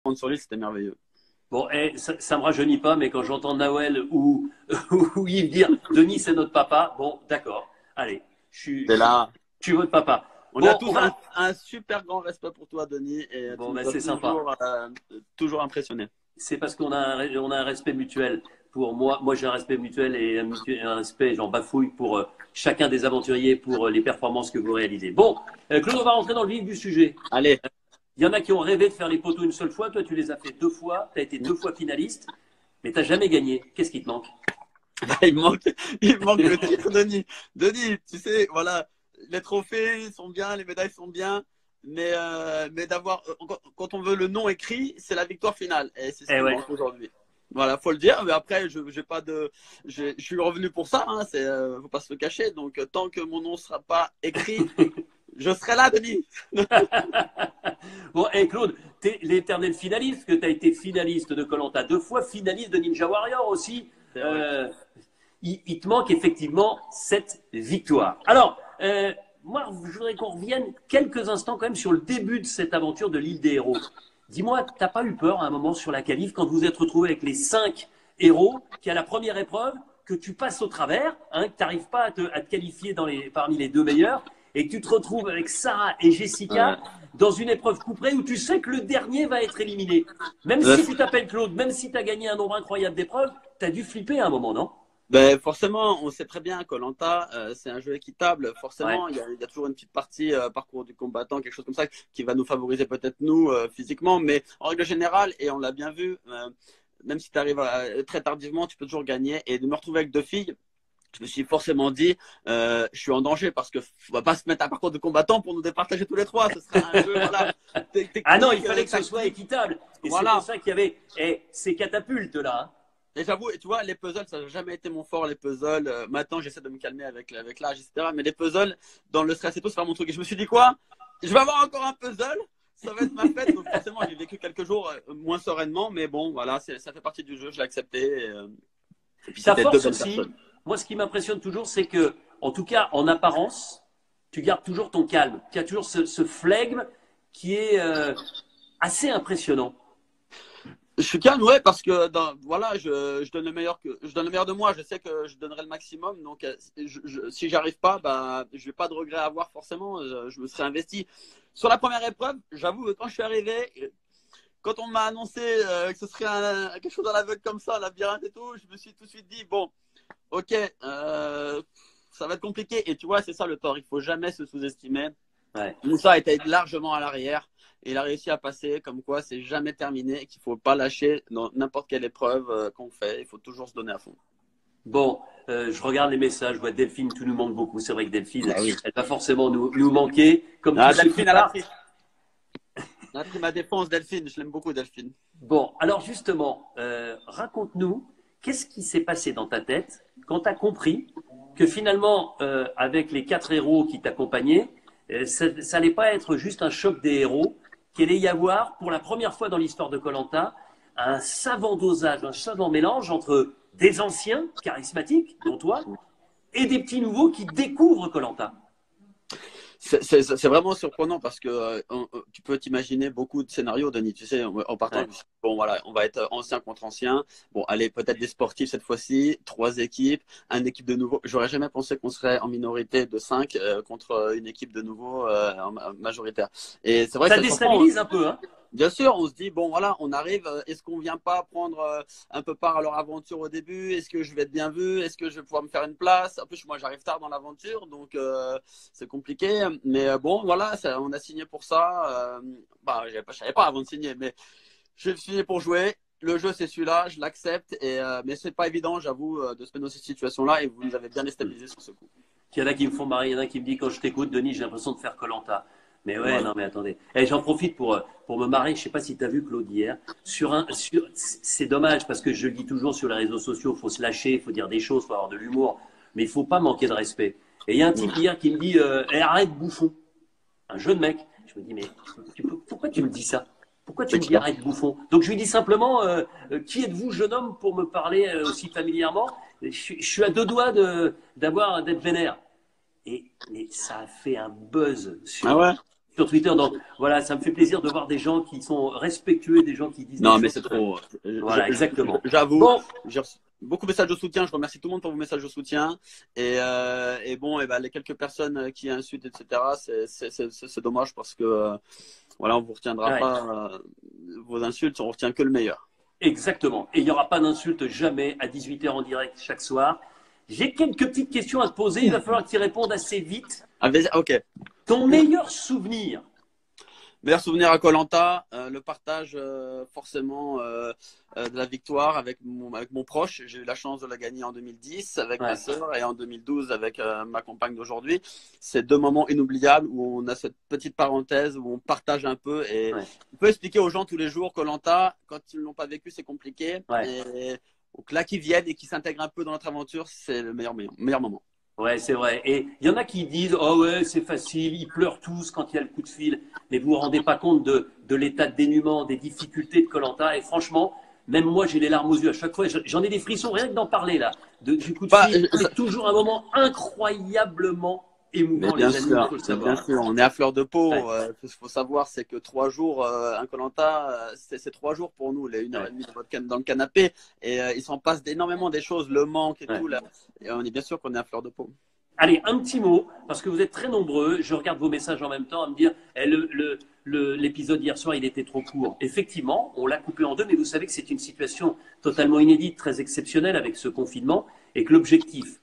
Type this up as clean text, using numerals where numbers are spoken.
prendre sur lui, c'était merveilleux. Bon, ça me rajeunit pas, mais quand j'entends Nawel ou, ou Yves dire Denis, c'est notre papa, bon, d'accord. Allez, C'est là. je suis votre papa. On a Bon, on tous va. un super grand respect pour toi, Denis, et tu Bon, ben nous as c'est sympa. toujours impressionnés. C'est parce qu'on a on a un respect mutuel pour moi. Moi, j'ai un respect mutuel et un respect, j'en bafouille pour chacun des aventuriers pour les performances que vous réalisez. Bon, Claude, on va rentrer dans le vif du sujet. Allez. Il y en a qui ont rêvé de faire les poteaux une seule fois. Toi, tu les as fait 2 fois. Tu as été 2 fois finaliste, mais tu n'as jamais gagné. Qu'est-ce qui te manque? Il manque le titre, Denis. Denis, tu sais, voilà, les trophées sont bien, les médailles sont bien, mais d'avoir, quand on veut le nom écrit, c'est la victoire finale. Et c'est ce Eh qui me ouais. manque aujourd'hui. Voilà, faut le dire. Mais après, j'ai pas de, je suis revenu pour ça. Hein, faut pas se le cacher. Donc, tant que mon nom sera pas écrit, je serai là, Denis. Bon, et Claude, tu es l'éternel finaliste, que tu as été finaliste de koh 2 fois, finaliste de Ninja Warrior aussi. C'est vrai. Euh, il te manque effectivement cette victoire. Alors, moi, je voudrais qu'on revienne quelques instants quand même sur le début de cette aventure de l'île des héros. Dis-moi, t'as pas eu peur à un moment sur la qualif quand vous vous êtes retrouvé avec les 5 héros, qui à la première épreuve, que tu passes au travers, hein, que tu n'arrives pas à te qualifier parmi les 2 meilleurs, et que tu te retrouves avec Sarah et Jessica Ouais. dans une épreuve couperée où tu sais que le dernier va être éliminé. Même si tu t'appelles Claude, même si tu as gagné un nombre incroyable d'épreuves, tu as dû flipper à un moment, non? Ben, forcément, on sait très bien koh c'est un jeu équitable. Ouais. Forcément, il y a toujours une petite partie parcours du combattant, quelque chose comme ça, qui va nous favoriser peut-être nous physiquement, mais en règle générale, et on l'a bien vu, même si tu arrives très tardivement, tu peux toujours gagner. Et de me retrouver avec 2 filles, je me suis forcément dit, je suis en danger parce que on va pas se mettre à parcours de combattant pour nous départager tous les trois. Ce serait un jeu, voilà, Ah non, il technique, fallait que ce soit tactique, équitable. Et c'est pour voilà. ça qu'il y avait ces catapultes là, hein. Et j'avoue, tu vois, les puzzles, ça n'a jamais été mon fort, les puzzles. Maintenant, j'essaie de me calmer avec l'âge, etc. Mais les puzzles, dans le stress et tout, c'est pas mon truc. Et je me suis dit quoi? Je vais avoir encore un puzzle, ça va être ma fête. Donc forcément, j'ai vécu quelques jours moins sereinement, mais bon, voilà, ça fait partie du jeu, je l'ai accepté. Et puis Ta c'était deux force belles aussi, personnes. moi ce qui m'impressionne toujours, c'est que, en tout cas en apparence, tu gardes toujours ton calme. Tu as toujours ce flegme qui est assez impressionnant. Je suis calme, ouais, parce que voilà, je donne je donne le meilleur de moi. Je sais que je donnerai le maximum. Donc, si j'arrive pas, bah, je vais pas de regret à avoir forcément. Je me serais investi. Sur la première épreuve, j'avoue que quand je suis arrivé, quand on m'a annoncé que ce serait quelque chose à l'aveugle comme ça, un labyrinthe et tout, je me suis tout de suite dit bon, ok, ça va être compliqué. Et tu vois, c'est ça le tort. Il faut jamais se sous-estimer. Ouais. Moussa était largement à l'arrière. Et il a réussi à passer, comme quoi c'est jamais terminé, qu'il faut pas lâcher dans n'importe quelle épreuve qu'on fait. Il faut toujours se donner à fond. Bon, je regarde les messages, je vois Delphine, tu nous manques beaucoup. C'est vrai que Delphine, Bah oui. elle va forcément nous manquer, comme tous Ah, ceux qui Delphine, elle a partent. pris, elle a pris ma défense, Delphine. Je l'aime beaucoup, Delphine. Bon, alors justement, raconte-nous, qu'est-ce qui s'est passé dans ta tête quand tu as compris que finalement, avec les 4 héros qui t'accompagnaient, ça n'allait pas être juste un choc des héros, qu'il allait y avoir, pour la première fois dans l'histoire de koh un savant dosage, un savant mélange entre des anciens charismatiques, dont toi, et des petits nouveaux qui découvrent koh. C'est vraiment surprenant parce que tu peux t'imaginer beaucoup de scénarios, Denis. Tu sais, en partant, je Ouais. me suis dit, bon, voilà, on va être ancien contre ancien. Bon, allez, peut-être des sportifs cette fois-ci, 3 équipes, une équipe de nouveaux. J'aurais jamais pensé qu'on serait en minorité de 5 contre une équipe de nouveaux majoritaire. Et c'est vrai que Ça ça surprend. déstabilise un peu, hein. Bien sûr, on se dit, bon, voilà, on arrive. Est-ce qu'on vient pas prendre un peu part à leur aventure au début? Est-ce que je vais être bien vu? Est-ce que je vais pouvoir me faire une place? En plus, moi, j'arrive tard dans l'aventure, donc c'est compliqué. Mais bon, voilà, on a signé pour ça. Bah, je savais pas avant de signer, mais j'ai signé pour jouer. Le jeu, c'est celui-là, je l'accepte. Mais c'est pas évident, j'avoue, de se mettre dans cette situation-là. Et vous nous avez bien déstabilisé sur ce coup. Il y en a qui me font marrer, il y en a qui me disent quand je t'écoute, Denis, j'ai l'impression de faire koh. Mais ouais, Voilà. non, mais attendez. Et j'en profite pour me marrer. Je sais pas si tu as vu Claude hier. C'est dommage parce que je le dis toujours sur les réseaux sociaux, il faut se lâcher, il faut dire des choses, il faut avoir de l'humour, mais il faut pas manquer de respect. Et il y a un type hier qui me dit arrête bouffon. Un jeune mec. Je me dis mais pourquoi tu me dis ça? Pourquoi tu C'est me dis clair. arrête bouffon? Donc je lui dis simplement qui êtes-vous jeune homme pour me parler aussi familièrement? Je suis à 2 doigts d'être vénère. Mais ça a fait un buzz Ah ouais? sur Twitter. Donc voilà, ça me fait plaisir de voir des gens qui sont respectueux, des gens qui disent Non, des mais choses. c'est trop. Voilà, exactement. J'avoue, Bon, j'ai reçu beaucoup de messages de soutien. Je remercie tout le monde pour vos messages de soutien. Et bon, et ben, les quelques personnes qui insultent, etc., c'est dommage parce que voilà, on vous retiendra ouais, pas vos insultes, on retient que le meilleur. exactement. Et il n'y aura pas d'insulte jamais à 18h en direct chaque soir. J'ai quelques petites questions à te poser. Il va falloir que tu y répondes assez vite. Ok. Ton meilleur souvenir? Meilleur souvenir à koh le partage forcément de la victoire avec mon proche. J'ai eu la chance de la gagner en 2010 avec ma Ouais, sœur et en 2012 avec ma compagne d'aujourd'hui. C'est deux moments inoubliables où on a cette petite parenthèse où on partage un peu et ouais, on peut expliquer aux gens tous les jours koh quand ils l'ont pas vécu, c'est compliqué. ouais. Et donc là, qui viennent et qui s'intègrent un peu dans notre aventure, c'est le meilleur moment. Ouais, c'est vrai. Et il y en a qui disent, oh ouais, c'est facile, ils pleurent tous quand il y a le coup de fil. Mais vous vous rendez pas compte de l'état de dénuement, des difficultés de koh. Et franchement, même moi, j'ai les larmes aux yeux à chaque fois. J'en ai des frissons rien que d'en parler là, du coup de Bah, fil. C'est toujours un moment incroyablement Mais émouvant, bien les amis, il sûr, faut le mais bien savoir. sûr, on est à fleur de Ouais, peau. Ce qu'il faut savoir, c'est que 3 jours, un koh c'est 3 jours pour nous, les une heure ouais, et demie dans le canapé. Et il s'en passe énormément des choses, le manque et ouais. tout. Là. Et on est bien sûr qu'on est à fleur de peau. Allez, un petit mot, parce que vous êtes très nombreux. Je regarde vos messages en même temps à me dire, eh, l'épisode hier soir, il était trop court. Effectivement, on l'a coupé en deux, mais vous savez que c'est une situation totalement inédite, très exceptionnelle avec ce confinement, et que l'objectif,